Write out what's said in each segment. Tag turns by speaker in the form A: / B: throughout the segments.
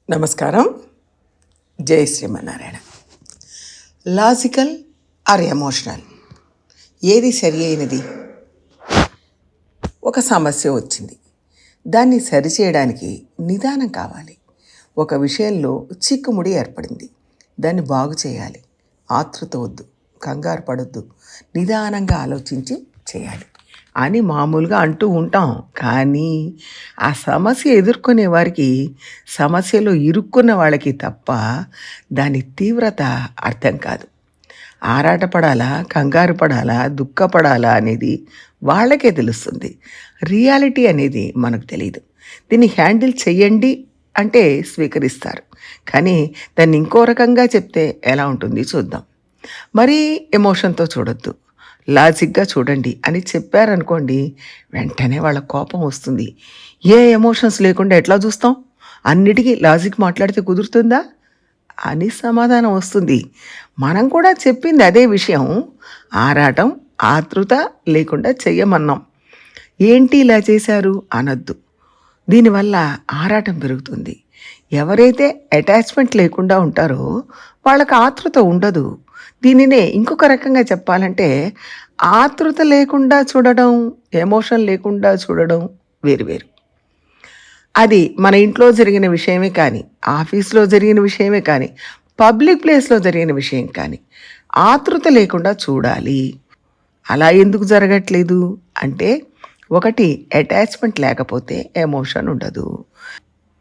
A: నమస్కారం. జై Srimannarayana. Logical are emotional, ఏది సరి అయినది? ఒక సమస్య వచ్చింది, దాన్ని సరిచేయడానికి నిదానం కావాలి. ఒక విషయంలో చిక్కుముడి ఏర్పడింది, దాన్ని బాగు చేయాలి. ఆతృత వద్దు, కంగారు పడొద్దు, నిదానంగా ఆలోచించి చేయాలి అని మామూలుగా అంటూ ఉంటాం. కానీ ఆ సమస్య ఎదుర్కొనే వారికి, సమస్యలో ఇరుక్కున్న వాళ్ళకి తప్ప దాని తీవ్రత అర్థం కాదు. ఆరాటపడాలా, కంగారు పడాలా, దుఃఖపడాలా అనేది వాళ్ళకే తెలుస్తుంది. రియాలిటీ అనేది మనకు తెలియదు. దీన్ని హ్యాండిల్ చెయ్యండి అంటే స్వీకరిస్తారు, కానీ దాన్ని ఇంకో రకంగా చెప్తే ఎలా ఉంటుంది చూద్దాం. మరీ ఎమోషన్తో చూడొద్దు, లాజిక్గా చూడండి అని చెప్పారనుకోండి, వెంటనే వాళ్ళ కోపం వస్తుంది. ఏ ఎమోషన్స్ లేకుండా ఎట్లా చూస్తాం, అన్నిటికీ లాజిక్ మాట్లాడితే కుదురుతుందా అని సమాధానం వస్తుంది. మనం కూడా చెప్పింది అదే విషయం, ఆరాటం ఆతృత లేకుండా చెయ్యమన్నాం. ఏంటి ఇలా చేశారు అనొద్దు. దీనివల్ల ఆరాటం పెరుగుతుంది. ఎవరైతే అటాచ్మెంట్ లేకుండా ఉంటారో వాళ్ళకి ఆతృత ఉండదు. దీనినే ఇంకొక రకంగా చెప్పాలంటే, ఆతృత లేకుండా చూడడం, ఎమోషన్ లేకుండా చూడడం వేరు. అది మన ఇంట్లో జరిగిన విషయమే కానీ, ఆఫీస్లో జరిగిన విషయమే కానీ, పబ్లిక్ ప్లేస్లో జరిగిన విషయం కానీ ఆతృత లేకుండా చూడాలి. అలా ఎందుకు జరగట్లేదు అంటే, ఒకటి అటాచ్మెంట్ లేకపోతే ఎమోషన్ ఉండదు.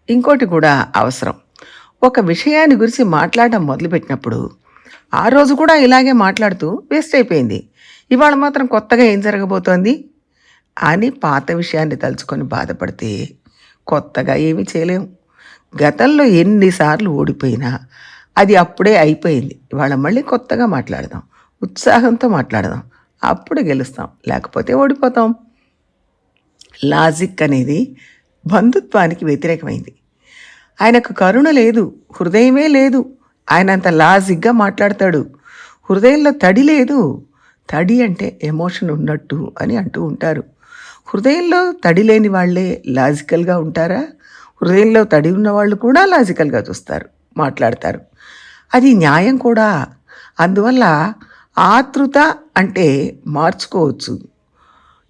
A: ఇంకోటి కూడా అవసరం. ఒక విషయాన్ని గురించి మాట్లాడడం మొదలుపెట్టినప్పుడు, ఆ రోజు కూడా ఇలాగే మాట్లాడుతూ వేస్ట్ అయిపోయింది, ఇవాళ మాత్రం కొత్తగా ఏం జరగబోతోంది అని పాత విషయాన్ని తలుచుకొని బాధపడితే కొత్తగా ఏమీ చేయలేము. గతంలో ఎన్నిసార్లు ఓడిపోయినా అది అప్పుడే అయిపోయింది. ఇవాళ మళ్ళీ కొత్తగా మాట్లాడదాం, ఉత్సాహంతో మాట్లాడదాం, అప్పుడు గెలుస్తాం, లేకపోతే ఓడిపోతాం. లాజిక్ అనేది బంధుత్వానికి వ్యతిరేకమైంది. ఆయనకు కరుణ లేదు, హృదయమే లేదు. ఆయన అంత లాజిక్గా మాట్లాడతాడు. హృదయంలో తడి లేదు. తడి అంటే ఎమోషన్ ఉన్నట్టు అని అంటూ ఉంటారు. హృదయంలో తడి లేని వాళ్ళే లాజికల్గా ఉంటారా? హృదయంలో తడి ఉన్నవాళ్ళు కూడా లాజికల్గా చూస్తారు, మాట్లాడతారు. అది న్యాయం కూడా. అందువల్ల ఆతృత అంటే మార్చుకోవచ్చు,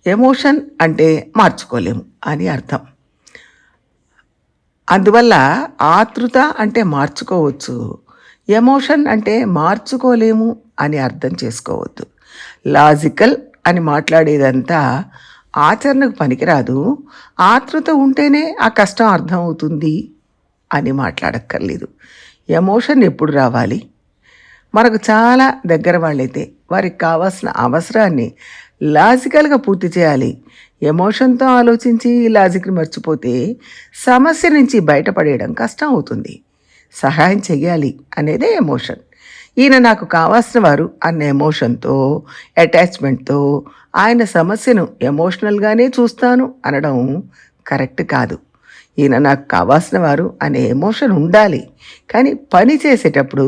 A: ఎమోషన్ అంటే మార్చుకోలేము అని అర్థం. అందువల్ల ఆతృత అంటే మార్చుకోవచ్చు, ఎమోషన్ అంటే మార్చుకోలేము అని అర్థం చేసుకోవద్దు. లాజికల్ అని మాట్లాడేదంతా ఆచరణకు పనికిరాదు. ఆతృత ఉంటేనే ఆ కష్టం అర్థం అవుతుంది అని మాట్లాడక్కర్లేదు. ఎమోషన్ ఎప్పుడు రావాలి? మనకు చాలా దగ్గర వాళ్ళైతే వారికి కావాల్సిన అవసరాన్ని లాజికల్గా పూర్తి చేయాలి. ఎమోషన్తో ఆలోచించి లాజిక్ని మర్చిపోతే సమస్య నుంచి బయటపడేయడం కష్టం అవుతుంది. సహాయం చెయ్యాలి అనేదే ఎమోషన్. ఈయన నాకు కావాల్సిన వారు అన్న ఎమోషన్తో, అటాచ్మెంట్తో ఆయన సమస్యను ఎమోషనల్గానే చూస్తాను అనడం కరెక్ట్ కాదు. ఈయన నాకు కావాల్సిన వారు అనే ఎమోషన్ ఉండాలి, కానీ పని చేసేటప్పుడు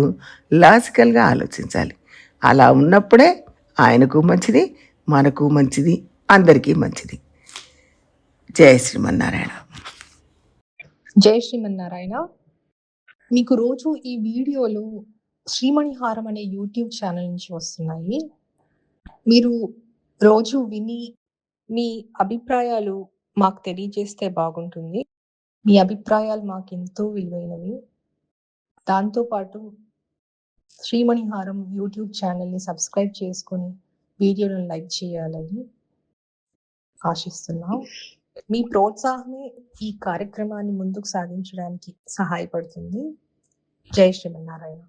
A: లాజికల్గా ఆలోచించాలి. అలా ఉన్నప్పుడే ఆయనకు మంచిది, మనకు మంచిది, అందరికీ మంచిది. జై శ్రీమన్నారాయణ.
B: జై శ్రీమన్నారాయణ. మీకు రోజు ఈ వీడియోలు శ్రీమణిహారం అనే యూట్యూబ్ ఛానల్ నుంచి వస్తున్నాయి. మీరు రోజు విని మీ అభిప్రాయాలు మాకు తెలియజేస్తే బాగుంటుంది. మీ అభిప్రాయాలు మాకు ఎంతో విలువైనవి. దాంతోపాటు శ్రీమణిహారం యూట్యూబ్ ఛానల్ని సబ్స్క్రైబ్ చేసుకొని వీడియోలను లైక్ చేయాలని ఆశిస్తున్నాం. మీ ప్రోత్సాహమే ఈ కార్యక్రమాన్ని ముందుకు సాగించడానికి సహాయపడుతుంది. జై శ్రీమన్నారాయణ.